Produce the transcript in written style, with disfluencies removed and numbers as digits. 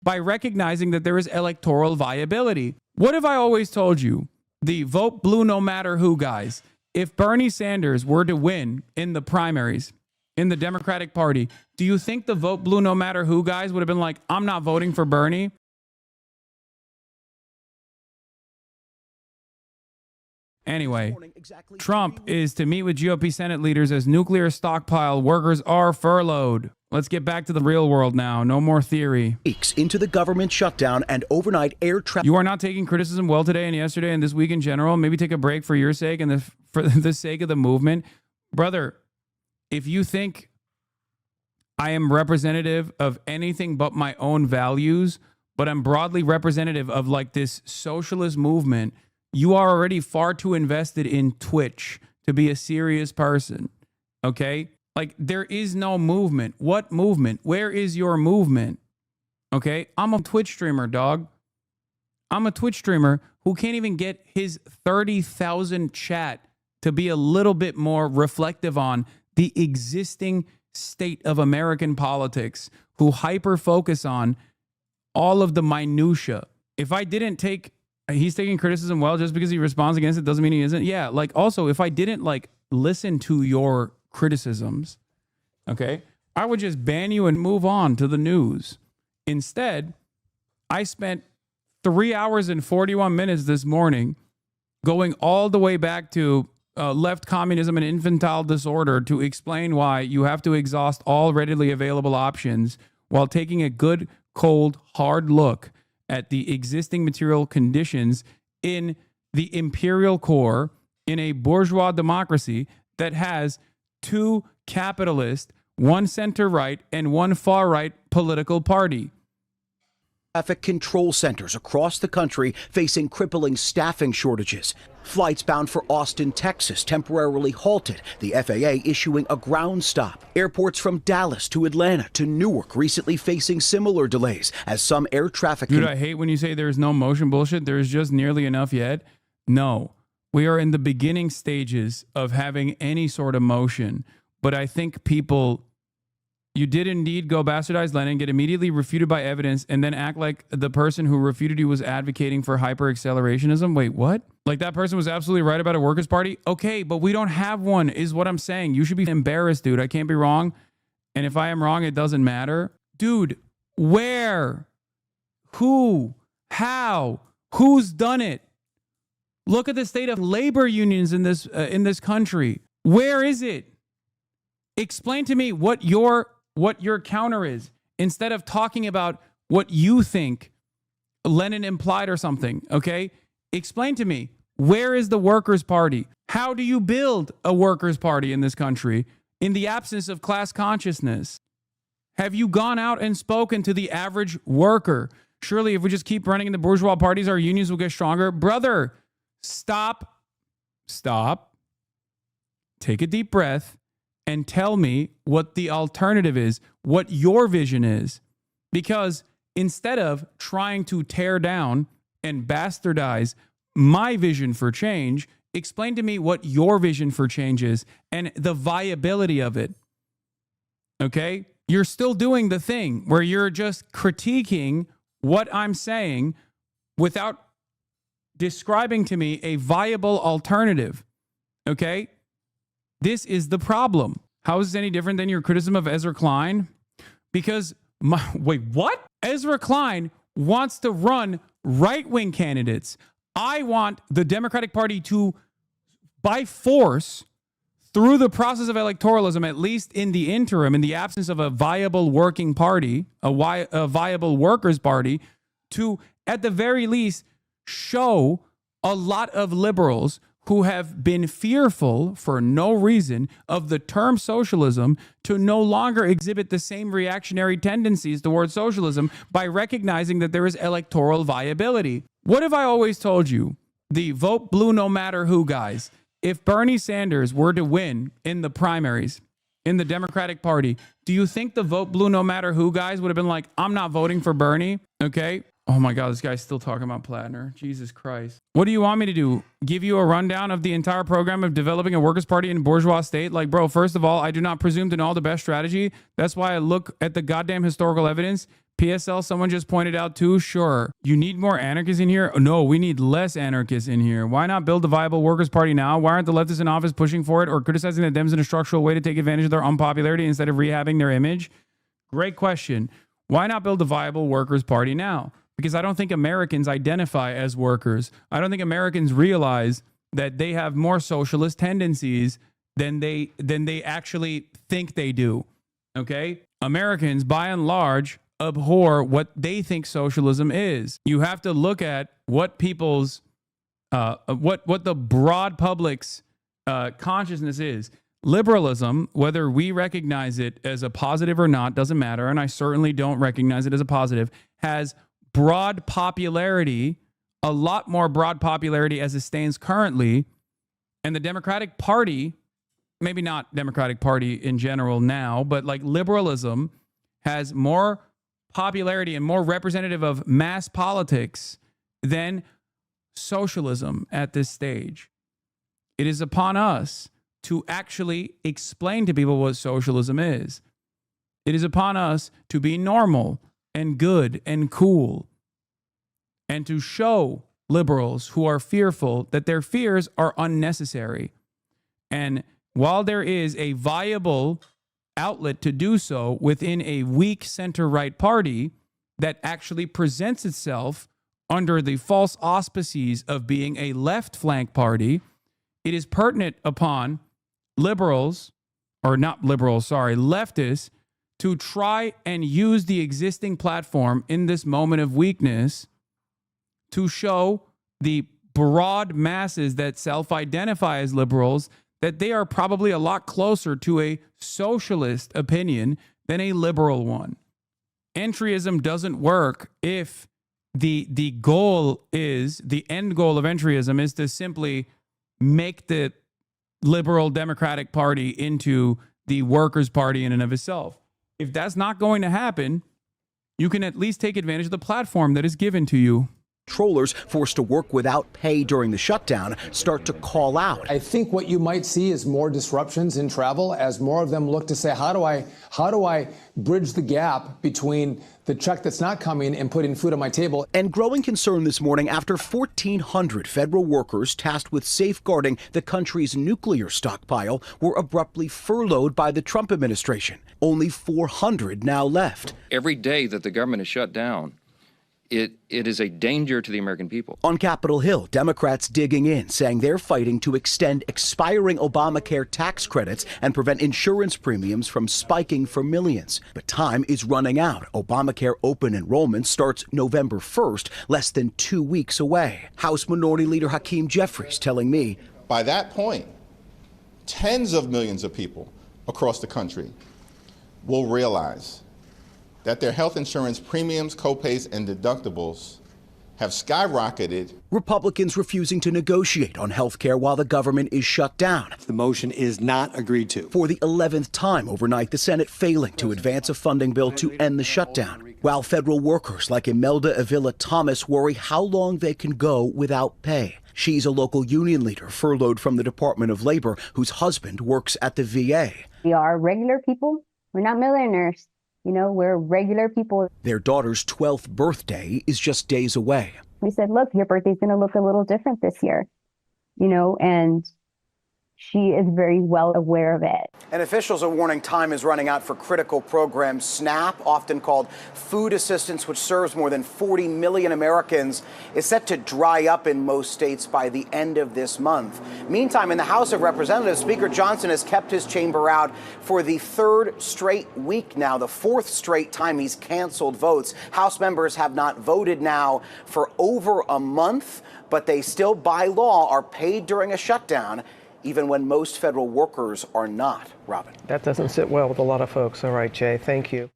by recognizing that there is electoral viability. What have I always told you? The vote blue no matter who guys. If Bernie Sanders were to win in the primaries in the Democratic Party, do you think the vote blue no matter who guys would have been like, I'm not voting for Bernie? Anyway, Trump is to meet with GOP Senate leaders as nuclear stockpile workers are furloughed. Let's get back to the real world now. No more theory. Weeks into the government shutdown and overnight air travel. You are not taking criticism well today and yesterday and this week in general. Maybe take a break for your sake and for the sake of the movement. Brother, if you think I am representative of anything but my own values, but I'm broadly representative of like this socialist movement, you are already far too invested in Twitch to be a serious person, okay? Like, there is no movement. What movement? Where is your movement? Okay? I'm a Twitch streamer, dog. I'm a Twitch streamer who can't even get his 30,000 chat to be a little bit more reflective on the existing state of American politics, who hyper-focus on all of the minutia. If I didn't take... He's taking criticism well just because he responds against it doesn't mean he isn't. Yeah, like also if I didn't like listen to your criticisms, okay, I would just ban you and move on to the news. Instead, I spent 3 hours and 41 minutes this morning going all the way back to left communism and infantile disorder to explain why you have to exhaust all readily available options while taking a good, cold, hard look at the existing material conditions in the imperial core in a bourgeois democracy that has two capitalist, one center-right and one far-right political party. Traffic control centers across the country facing crippling staffing shortages. Flights bound for Austin, Texas, temporarily halted, the FAA issuing a ground stop. Airports from Dallas to Atlanta to Newark recently facing similar delays as some air traffic... Dude, I hate when you say there's no motion bullshit. There's just nearly enough yet. No, we are in the beginning stages of having any sort of motion. But I think people... You did indeed go bastardize Lenin, get immediately refuted by evidence, and then act like the person who refuted you was advocating for hyper-accelerationism. Wait, what? Like that person was absolutely right about a workers' party? Okay, but we don't have one, is what I'm saying. You should be embarrassed, dude. I can't be wrong. And if I am wrong, it doesn't matter. Dude, where? Who? How? Who's done it? Look at the state of labor unions in this country. Where is it? Explain to me what your counter is instead of talking about what you think Lenin implied or something, okay? Explain to me, where is the Workers' Party? How do you build a Workers' Party in this country in the absence of class consciousness? Have you gone out and spoken to the average worker? Surely if we just keep running in the bourgeois parties, our unions will get stronger. Brother, stop, take a deep breath, and tell me what the alternative is, what your vision is. Because instead of trying to tear down and bastardize my vision for change, explain to me what your vision for change is and the viability of it. Okay? You're still doing the thing where you're just critiquing what I'm saying without describing to me a viable alternative. Okay? This is the problem. How is this any different than your criticism of Ezra Klein? Because, wait, what? Ezra Klein wants to run right-wing candidates. I want the Democratic Party to, by force, through the process of electoralism, at least in the interim, in the absence of a viable working party, a viable workers' party, to, at the very least, show a lot of liberals who have been fearful for no reason of the term socialism to no longer exhibit the same reactionary tendencies towards socialism by recognizing that there is electoral viability. What have I always told you? The vote blue no matter who guys. If Bernie Sanders were to win in the primaries in the Democratic Party, do you think the vote blue no matter who guys would have been like, I'm not voting for Bernie? Okay. Oh my God, this guy's still talking about Plattner. Jesus Christ. What do you want me to do? Give you a rundown of the entire program of developing a workers' party in a bourgeois state? Like, bro, first of all, I do not presume to know the best strategy. That's why I look at the goddamn historical evidence. PSL, someone just pointed out too. Sure. You need more anarchists in here? No, we need less anarchists in here. Why not build a viable workers' party now? Why aren't the leftists in office pushing for it or criticizing the Dems in a structural way to take advantage of their unpopularity instead of rehabbing their image? Great question. Why not build a viable workers' party now? Because I don't think Americans identify as workers. I don't think Americans realize that they have more socialist tendencies than they actually think they do. Okay? Americans, by and large, abhor what they think socialism is. You have to look at what people's what the broad public's consciousness is. Liberalism, whether we recognize it as a positive or not, doesn't matter, and I certainly don't recognize it as a positive, has broad popularity, a lot more broad popularity as it stands currently. And the Democratic Party, maybe not Democratic Party in general now, but like liberalism has more popularity and more representative of mass politics than socialism at this stage. It is upon us to actually explain to people what socialism is. It is upon us to be normal and good and cool, and to show liberals who are fearful that their fears are unnecessary. And while there is a viable outlet to do so within a weak center-right party that actually presents itself under the false auspices of being a left flank party, it is pertinent upon liberals, or not liberals, sorry, leftists, to try and use the existing platform in this moment of weakness to show the broad masses that self-identify as liberals that they are probably a lot closer to a socialist opinion than a liberal one. Entryism doesn't work if the goal is, the end goal of entryism is to simply make the liberal Democratic Party into the Workers' Party in and of itself. If that's not going to happen, you can at least take advantage of the platform that is given to you. Controllers forced to work without pay during the shutdown start to call out. I think what you might see is more disruptions in travel as more of them look to say, how do I bridge the gap between the check that's not coming and putting food on my table? And growing concern this morning after 1,400 federal workers tasked with safeguarding the country's nuclear stockpile were abruptly furloughed by the Trump administration. Only 400 now left. Every day that the government is shut down, it is a danger to the American people. On Capitol Hill, Democrats digging in, saying they're fighting to extend expiring Obamacare tax credits and prevent insurance premiums from spiking for millions. But time is running out. Obamacare open enrollment starts November 1st, less than 2 weeks away. House Minority Leader Hakeem Jeffries telling me, by that point, tens of millions of people across the country will realize that their health insurance premiums, copays, and deductibles have skyrocketed. Republicans refusing to negotiate on health care while the government is shut down. The motion is not agreed to. For the 11th time overnight, the Senate failing to advance a funding bill to end the shutdown, while federal workers like Imelda Avila Thomas worry how long they can go without pay. She's a local union leader furloughed from the Department of Labor whose husband works at the VA. We are regular people. We're not millionaires. You know, we're regular people. Their daughter's 12th birthday is just days away. We said, look, your birthday's going to look a little different this year, you know, and she is very well aware of it. And officials are warning time is running out for critical programs. SNAP, often called food assistance, which serves more than 40 million Americans, is set to dry up in most states by the end of this month. Meantime, in the House of Representatives, Speaker Johnson has kept his chamber out for the third straight week now, the fourth straight time he's canceled votes. House members have not voted now for over a month, but they still, by law, are paid during a shutdown, even when most federal workers are not. Robin. That doesn't sit well with a lot of folks. All right, Jay, thank you.